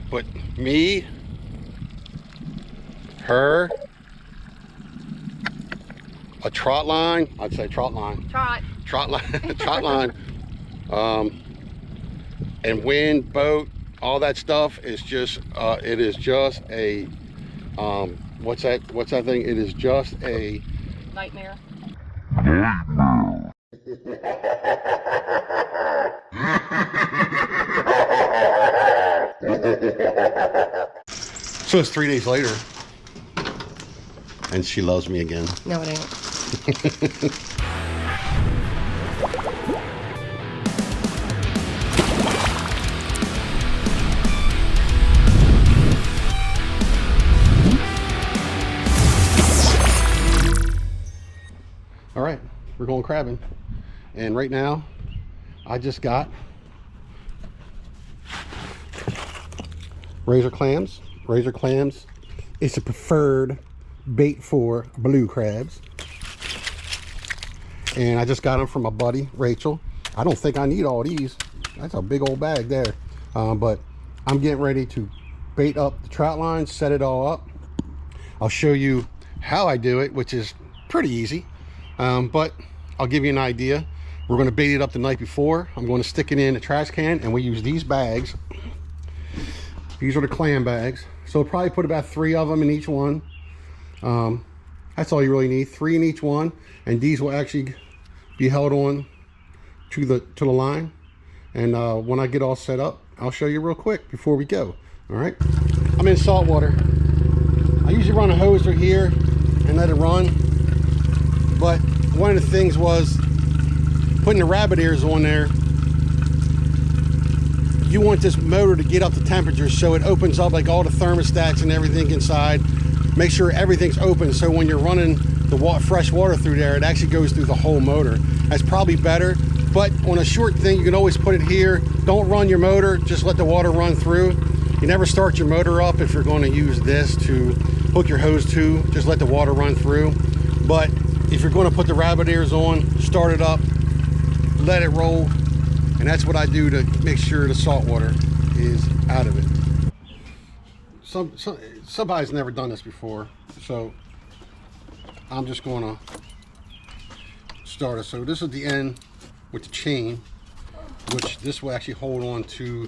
But me, her, a trot line, I'd say trot line. Trot line, trot line. And wind, boat, all that stuff is just, it is just a, what's that thing? It is just a nightmare. So it's 3 days later, and she loves me again. No, it ain't. All right, we're going crabbing, and right now I just got razor clams. Razor clams is a preferred bait for blue crabs, and I just got them from my buddy Rachel. I don't think I need all these. That's a big old bag there, but I'm getting ready to bait up the trout line, set it all up. I'll show you how I do it, which is pretty easy. But I'll give you an idea. We're going to bait it up the night before. I'm going to stick it in a trash can, and we use these bags. These are the clam bags. So we'll probably put about 3 of them in each one. That's all you really need, 3 in each one. And these will actually be held on to the line. And when I get all set up, I'll show you real quick before we go. All right. I'm in salt water. I usually run a hose through here and let it run. But one of the things was putting the rabbit ears on there. You want this motor to get up to temperature, so it opens up like all the thermostats and everything inside. Make sure everything's open, so when you're running the fresh water through there, it actually goes through the whole motor. That's probably better, but on a short thing, you can always put it here. Don't run your motor, just let the water run through. You never start your motor up if you're going to use this to hook your hose to. Just let the water run through. But if you're going to put the rabbit ears on, start it up, let it roll, and that's what I do to make sure the salt water is out of it. Somebody's never done this before, so I'm just going to start it. So this is the end with the chain, which this will actually hold on to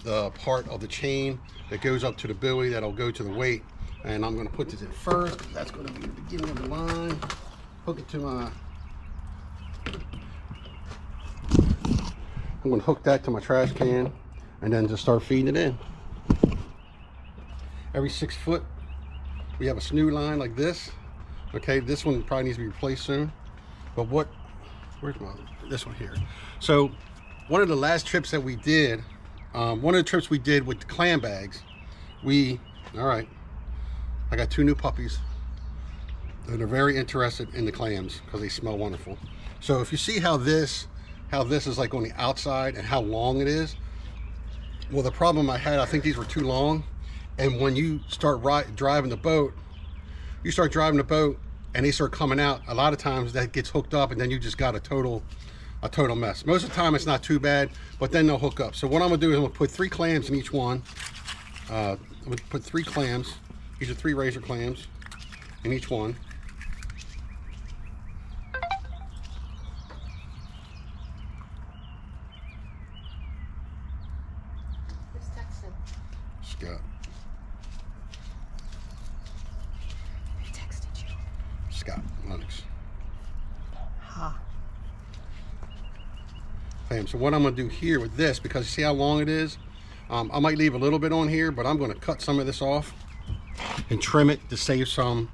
the part of the chain that goes up to the buoy that'll go to the weight. And I'm going to put this in first. That's going to be the beginning of the line. Hook it to my, I'm going to hook that to my trash can and then just start feeding it in. Every 6 foot we have a snood line like this. Okay, this one probably needs to be replaced soon, but where's this one here? So one of the last trips that we did, one of the trips we did with the clam bags, all right, I got 2 new puppies. They're very interested in the clams because they smell wonderful. So if you see how this is like on the outside and how long it is, well, the problem I had, I think these were too long. And when you start driving the boat, and they start coming out, a lot of times that gets hooked up, and then you just got a total mess. Most of the time it's not too bad, but then they'll hook up. So what I'm gonna do is I'm gonna put 3 clams in each one. I'm gonna put 3 clams. These are 3 razor clams in each one. Scott. He texted you. Scott, Lennox. Ha. Bam. So what I'm going to do here with this, because you see how long it is, I might leave a little bit on here, but I'm going to cut some of this off and trim it to save some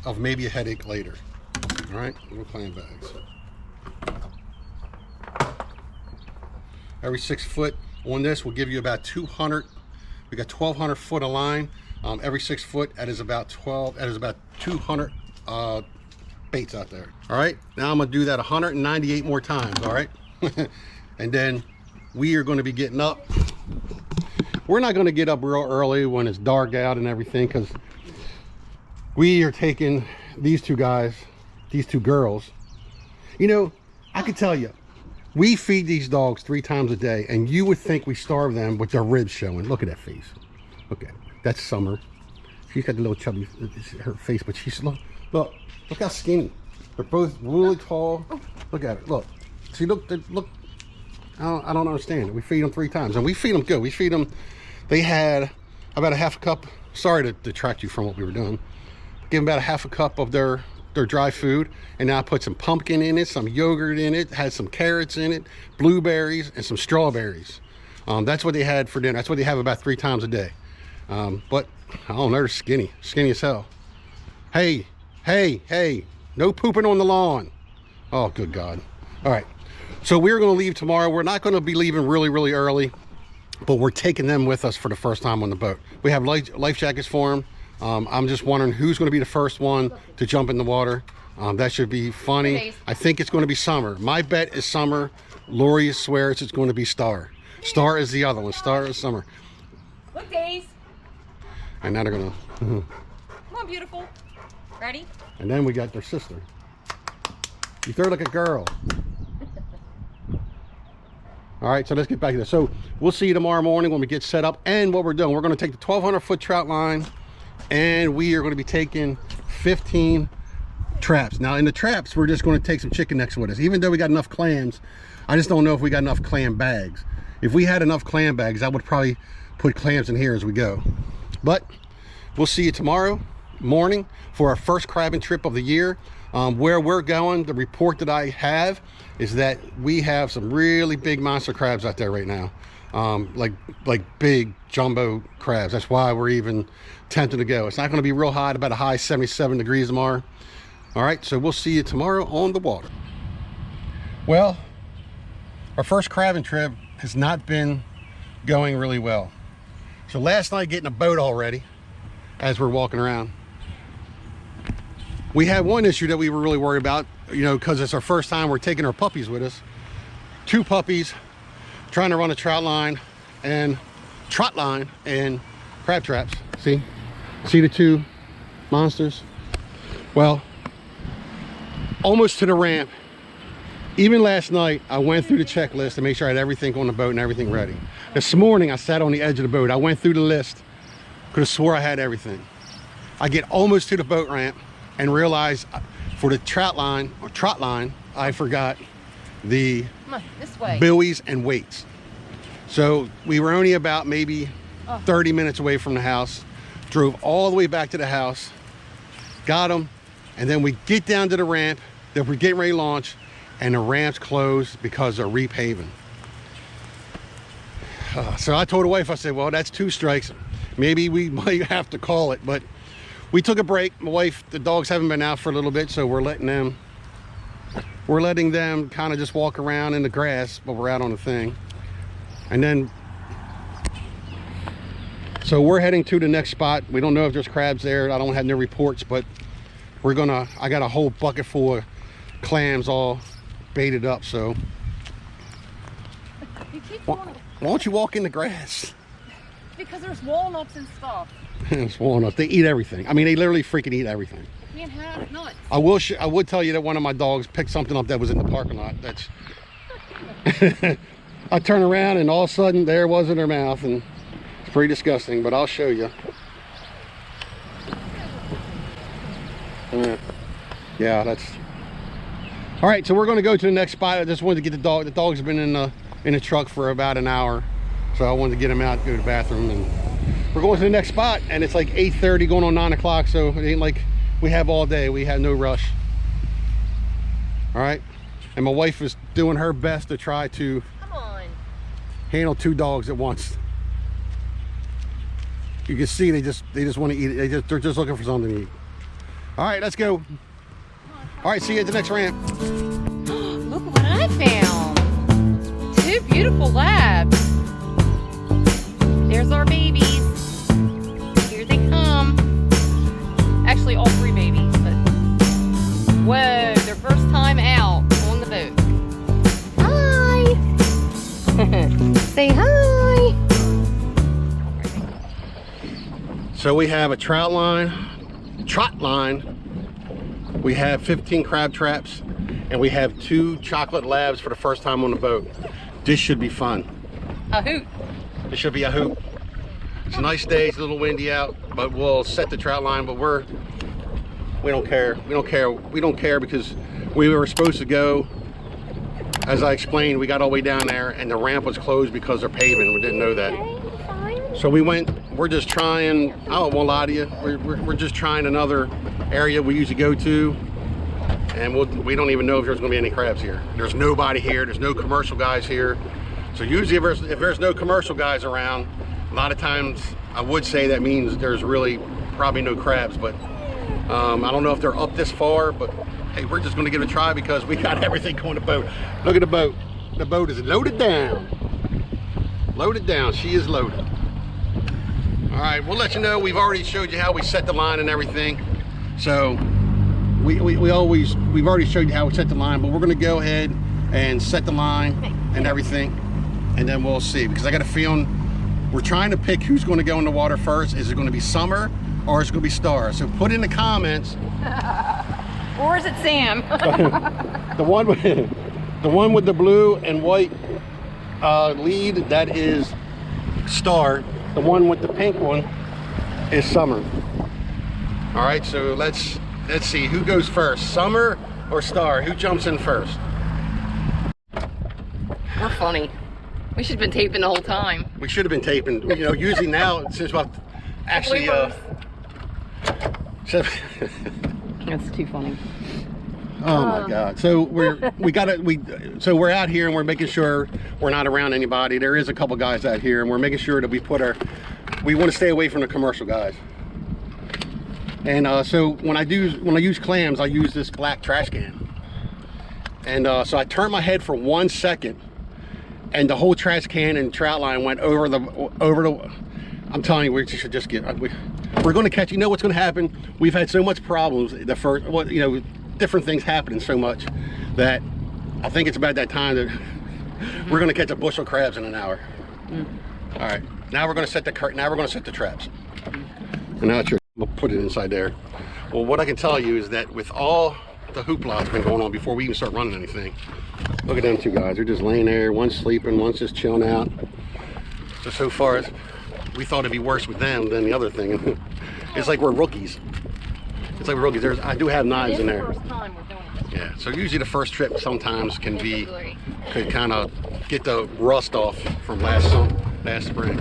of maybe a headache later. All right, little clam bags. Every 6 foot on this will give you about 200. We got 1,200 foot of line. Every 6 foot, that is about 200 baits out there. All right, now I'm gonna do that 198 more times. All right, and then we are going to be getting up. We're not going to get up real early when it's dark out and everything, because we are taking these 2 guys, these 2 girls. You know, I could tell you, we feed these dogs 3 times a day, and you would think we starve them with their ribs showing. Look at that face. Look at it. That's Summer. She's got the little chubby, her face, but she's, look how skinny. They're both really tall. Look at it, look. See, look, I don't understand it. We feed them 3 times, and we feed them good. We feed them, they had about a half a cup, sorry to detract you from what we were doing. Give them about a half a cup of their dry food, and now I put some pumpkin in it, some yogurt in it, had some carrots in it, blueberries, and some strawberries. That's what they had for dinner. That's what they have about 3 times a day. But I don't know, they're skinny as hell. Hey, no pooping on the lawn. Oh, good God. All right, so we're going to leave tomorrow. We're not going to be leaving really early, but we're taking them with us for the first time on the boat. We have life jackets for them. I'm just wondering who's going to be the first one to jump in the water. That should be funny. I think it's going to be Summer. My bet is Summer. Lori swears it's going to be Star. Star is the other one. Star is Summer. Look, Days. And now they're going to... Come on, beautiful. Ready? And then we got their sister. You throw like a girl. All right, so let's get back to this. So we'll see you tomorrow morning when we get set up. And what we're doing, we're going to take the 1,200-foot trout line, and we are going to be taking 15 traps. Now in the traps, we're just going to take some chicken necks with us. Even though we got enough clams, I just don't know if we got enough clam bags. If we had enough clam bags, I would probably put clams in here as we go. But we'll see you tomorrow morning for our first crabbing trip of the year. Where we're going, the report that I have is that we have some really big monster crabs out there right now. Like big jumbo crabs. That's why we're even tempted to go. It's not going to be real hot, about a high 77 degrees tomorrow. All right, so we'll see you tomorrow on the water. Well, our first crabbing trip has not been going really well. So last night, getting a boat all ready as we're walking around, we had one issue that we were really worried about, you know, because it's our first time we're taking our puppies with us. 2 puppies trying to run a trout line and trotline and crab traps. See the 2 monsters? Well, almost to the ramp. Even last night, I went through the checklist to make sure I had everything on the boat and everything ready. This morning, I sat on the edge of the boat. I went through the list, could have swore I had everything. I get almost to the boat ramp and realize for the trout line, or trot line, I forgot the buoys and weights. So we were only about maybe 30 minutes away from the house, drove all the way back to the house, got them, and then we get down to the ramp that we're getting ready to launch, and the ramp's closed because they're repaving. So I told the wife, I said, well, that's 2 strikes. Maybe we might have to call it, but we took a break. My wife, the dogs haven't been out for a little bit, so we're letting them kind of just walk around in the grass, but we're out on the thing. And then, so we're heading to the next spot. We don't know if there's crabs there. I don't have no reports, but I got a whole bucket full of clams all baited up, so. Why don't you walk in the grass? Because there's walnuts and stuff. It's walnuts. They eat everything. I mean, they literally freaking eat everything. You can't have nuts. I would tell you that one of my dogs picked something up that was in the parking lot. That's. I turn around and all of a sudden there it was in her mouth, and it's pretty disgusting. But I'll show you. Yeah, that's. All right, so we're going to go to the next spot. I just wanted to get the dog. The dog's been in the truck for about an hour, so I wanted to get him out, go to the bathroom, and we're going to the next spot. And it's like 8:30, going on 9 o'clock. So it ain't like we have all day. We have no rush. All right, and my wife is doing her best to try to handle 2 dogs at once. You can see they just want to eat it. They're just looking for something to eat. All right, let's go. All right, see you at the next ramp. Look what I found. 2 beautiful labs. There's our babies. Here they come. Actually, all 3 babies. But whoa, their first time out on the boat. Hi. Say hi. So we have a trout line, trot line. We have 15 crab traps, and we have 2 chocolate labs for the first time on the boat. This should be fun. A hoot. It should be a hoot. It's a nice day. It's a little windy out, but we'll set the trout line. But we don't care. We don't care because we were supposed to go. As I explained, we got all the way down there, and the ramp was closed because they're paving. We didn't know that. So we went. We're just trying. I won't lie to you. We're just trying another area we usually go to, and we don't even know if there's going to be any crabs here. There's nobody here. There's no commercial guys here. So usually, if there's no commercial guys around, a lot of times I would say that means there's really probably no crabs. But I don't know if they're up this far. But hey, we're just going to give it a try because we got everything going to the boat. Look at the boat. The boat is loaded down. Loaded down. She is loaded. All right, we'll let you know. We've already showed you how we set the line and everything. So we've already showed you how we set the line, but we're gonna go ahead and set the line and everything, and then we'll see. Because I got a feeling we're trying to pick who's gonna go in the water first. Is it gonna be Summer or is it gonna be Star? So put in the comments. Or is it Sam? the one with the blue and white lead, that is Star. The one with the pink one is Summer. All right, so let's see who goes first, Summer or Star. Who jumps in first? We're funny. We should have been taping the whole time. We should have been taping. You know, usually now since we've actually. That's too funny. Oh my God! So we're out here and we're making sure we're not around anybody. There is a couple guys out here, and we're making sure that we want to stay away from the commercial guys. And so when I use clams, I use this black trash can. And so I turned my head for 1 second, and the whole trash can and trout line went over the. I'm telling you, we should just get. We're going to catch. You know what's going to happen? We've had so much problems. Different things happening so much that I think it's about that time that we're going to catch a bushel of crabs in an hour. All right, now we're going to set the traps. And now we'll put it inside there. Well, what I can tell you is that with all the hoopla that's been going on before we even start running anything, look at them two guys. They're just laying there. One's sleeping, one's just chilling out. So far, we thought it'd be worse with them than the other thing. It's like we're rookies. It's like rookies. I do have knives in there. First time we're doing this. Yeah, so usually the first trip sometimes could kind of get the rust off from last spring.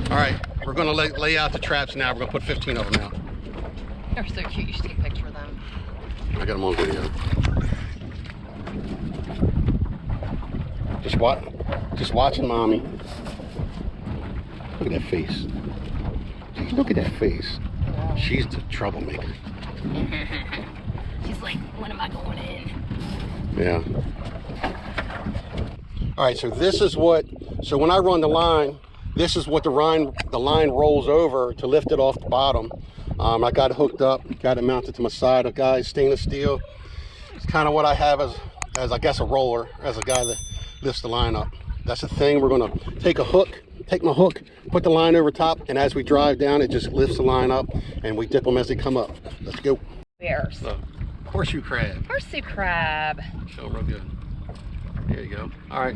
All right, we're gonna lay out the traps now. We're gonna put 15 of them out. They're so cute. You should take a picture of them. I got them on video. Just watching mommy. Look at that face. Look at that face. She's the troublemaker. She's like, when am I going in? Yeah. All right, so this is so when I run the line, this is what the line rolls over to lift it off the bottom. I got it hooked up, got it mounted to my side. Guys, stainless steel. It's kind of what I have as I guess a roller, as a guy that lifts the line up. That's the thing. We're gonna take my hook, put the line over top, and as we drive down, it just lifts the line up, and we dip them as they come up. Let's go. Bears. Horseshoe crab. Horseshoe crab. Show real good. There you go. All right,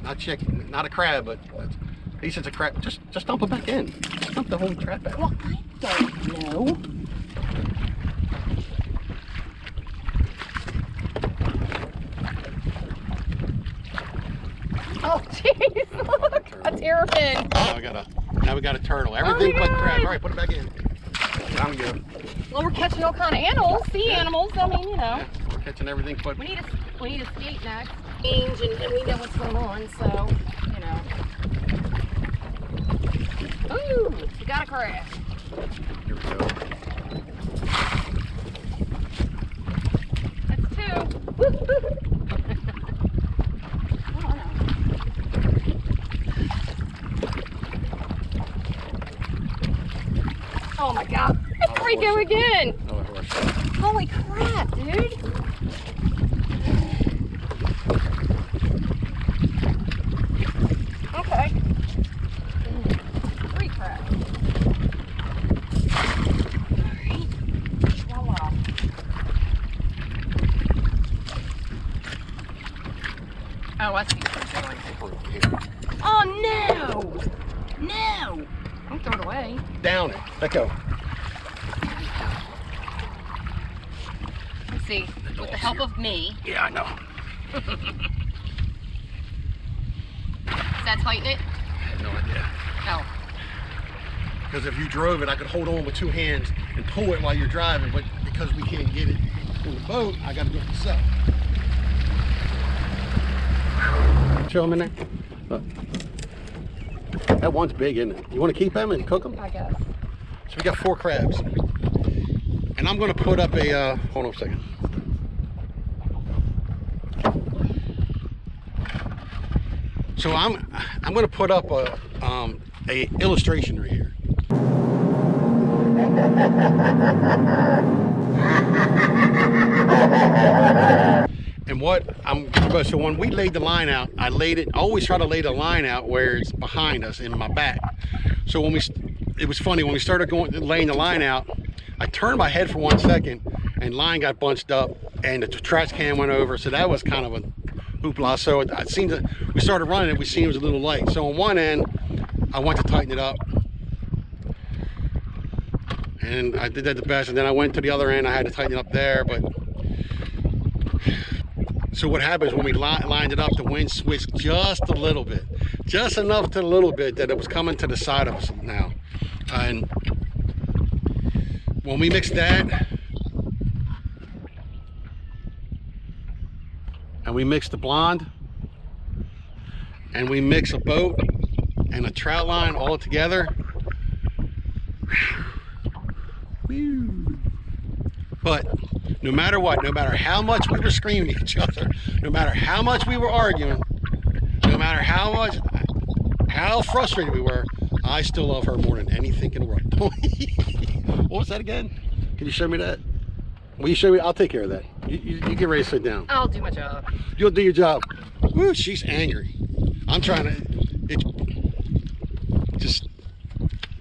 not a crab, but at least it's a crab. Just dump it back in. Just dump the whole trap back. Well, I don't know. Oh, jeez, look, a terrapin. Now we got a turtle. Everything but crab. All right, put it back in. Time to go. Well, we're catching all kind of animals, sea animals. I mean, you know. Yeah, we're catching everything but. We need a skate next. And we know what's going on, so, you know. Ooh, we got a crab. Here we go. That's two. Woo, woo. Oh my God, there we go again. Holy crap, dude. Okay. 3 crabs. Alright. Voila. Oh, I see what you're doing. Oh no! No! Don't throw it away. down it. Let go. Let's see, with the help of me. Yeah, I know. Does that tighten it? I have no idea. No. Because if you drove it, I could hold on with 2 hands and pull it while you're driving, but because we can't get it in the boat, I got to do it myself. Show them in there. Look. That one's big, isn't it? You want to keep them and cook them? I guess. So we got 4 crabs. And I'm going to put up a, hold on a second. So I'm going to put up a illustration right here. And what so when we laid the line out, I always try to lay the line out where it's behind us in my back. So when it was funny, when we started laying the line out, I turned my head for 1 second and line got bunched up and the trash can went over. So that was kind of a hoopla. So we started running it, we seen it was a little light. So on one end, I went to tighten it up. And I did that the best, and then I went to the other end, I had to tighten it up there, but so what happens when we lined it up, the wind switched just a little bit, just enough to a little bit that it was coming to the side of us now. And when we mixed that, and we mixed the blonde, and we mix a boat and a trout line all together, but no matter what, no matter how much we were screaming at each other, no matter how much we were arguing, no matter how frustrated we were, I still love her more than anything in the world. What was that again? Can you show me that? Will you show me? I'll take care of that. You get ready to sit down. I'll do my job. You'll do your job. Woo, she's angry. I'm trying to,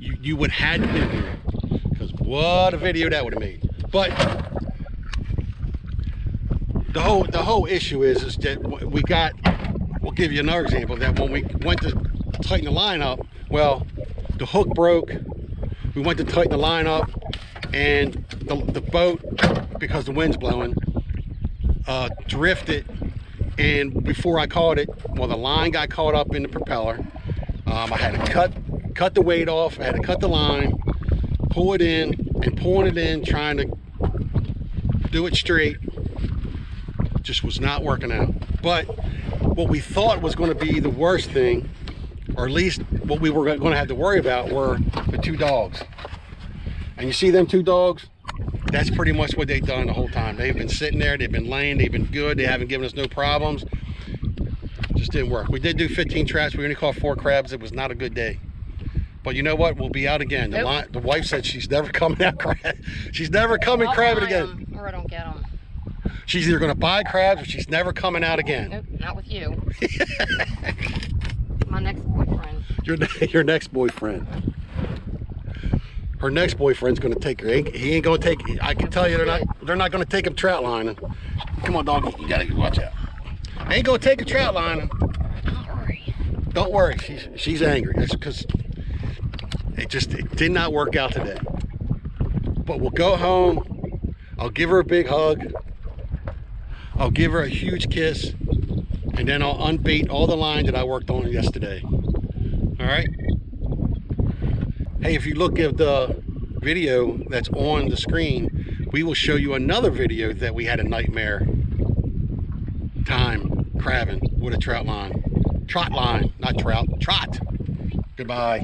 you would have had to be here. Because what a video that would have made. But the whole issue is that we'll give you another example, that when we went to tighten the line up, well, the hook broke. We went to tighten the line up, and the boat, because the wind's blowing, drifted, and before I caught it, well, the line got caught up in the propeller. I had to cut the weight off, I had to cut the line, pull it in, and pulling it in, trying to do it straight, just was not working out. But what we thought was going to be the worst thing, or at least what we were going to have to worry about, were the 2 dogs. And you see them 2 dogs, that's pretty much what they've done the whole time. They've been sitting there, they've been laying, they've been good, they haven't given us no problems. Just didn't work. We did do 15 traps, we only caught 4 crabs. It was not a good day. But you know what? We'll be out again. Nope. The wife said she's never coming out crab. She's never coming crabbing again. Or I don't get them. She's either going to buy crabs or she's never coming out again. Nope, not with you. My next boyfriend. Your next boyfriend. Her next boyfriend's going to take her. He ain't going to take. I can tell you, they're not going to take him trout lining. Come on, doggy. You gotta watch out. Ain't going to take a trout lining. Don't worry. Don't worry. She's angry. That's because it did not work out today. But we'll go home. I'll give her a big hug. I'll give her a huge kiss, and then I'll unbait all the lines that I worked on yesterday. All right? Hey, if you look at the video that's on the screen, we will show you another video that we had a nightmare time crabbing with a trout line. Trot line, not trout, trot. Goodbye.